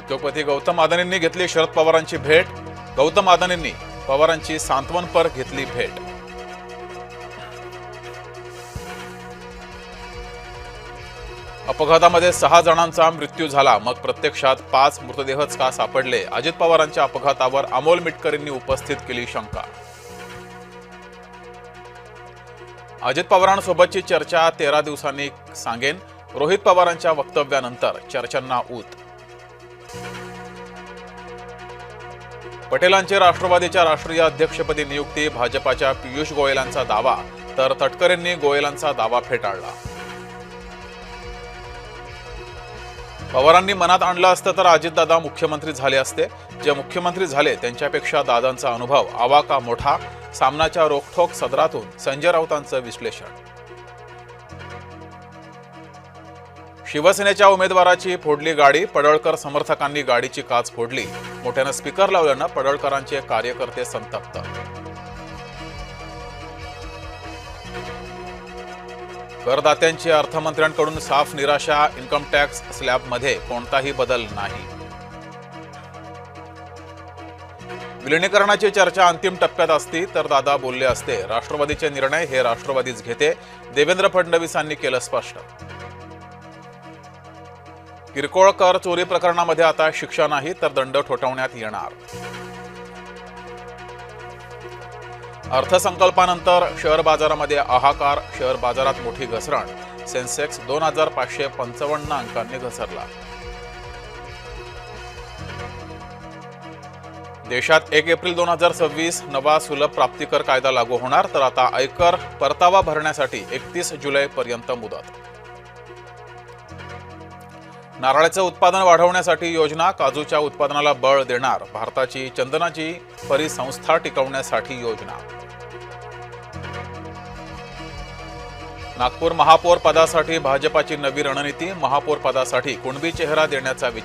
उद्योगपती गौतम अदानींनी घेतली शरद पवारांची भेट. गौतम अदानींनी पवारांची सांत्वनपर घेतली भेट. अपघातामध्ये 6 जणांचा मृत्यू झाला, मग प्रत्यक्षात 5 मृतदेहच का सापडले? अजित पवारांच्या अपघातावर अमोल मिटकरींनी उपस्थित केली शंका. अजित पवारांसोबतची चर्चा 13 दिवसांनी सांगेन. रोहित पवारांच्या वक्तव्यानंतर चर्चांना ऊत. पटेलांची राष्ट्रवादीच्या राष्ट्रीय अध्यक्षपदी नियुक्ती. भाजपाच्या पियुष गोयलांचा दावा, तर तटकरेंनी गोयलांचा दावा फेटाळला. पवारांनी मनात आणलं असतं तर अजितदादा मुख्यमंत्री झाले असते. जे मुख्यमंत्री झाले त्यांच्यापेक्षा दादांचा अनुभव आवाका मोठा. सामनाच्या रोखठोक सदरातून संजय राऊतांचं विश्लेषण. शिवसेनेच्या उमेदवाराची फोडली गाडी. पडळकर समर्थकांनी गाडीची काच फोडली. मोठ्यानं स्पीकर लावल्यानं पडळकरांचे कार्यकर्ते संतप्त. करदात्यांची अर्थमंत्र्यांकडून साफ निराशा. इन्कम टॅक्स स्लॅबमध्ये कोणताही बदल नाही. विलिनीकरणाची चर्चा अंतिम टप्प्यात असती तर दादा बोलले असते. राष्ट्रवादीचे निर्णय हे राष्ट्रवादीच घेते. देवेंद्र फडणवीसांनी केलं स्पष्ट. किरकोळ कर चोरी प्रकरणामध्ये आता शिक्षा नाही तर दंड ठोठावण्यात येणार. अर्थसंकल्पानंतर शेअर बाजारामध्ये हाहाकार. शेअर बाजारात मोठी घसरण. सेन्सेक्स 2555 अंकांनी घसरला. देशात 1 एप्रिल 2026 नवा सुलभ प्राप्तिकर कायदा लागू होणार. तर आता आयकर परतावा भरण्यासाठी 31 जुलैपर्यंत मुदत. नारळाचं उत्पादन वाढवण्यासाठी योजना. काजूच्या उत्पादनाला बळ देणार. भारताची चंदनाची परिसंस्था टिकवण्यासाठी योजना. नागपूर महापौर पदासाठी भाजपाची नवी रणनीती. महापौर पदासाठी कुणबी चेहरा देण्याचा विचार.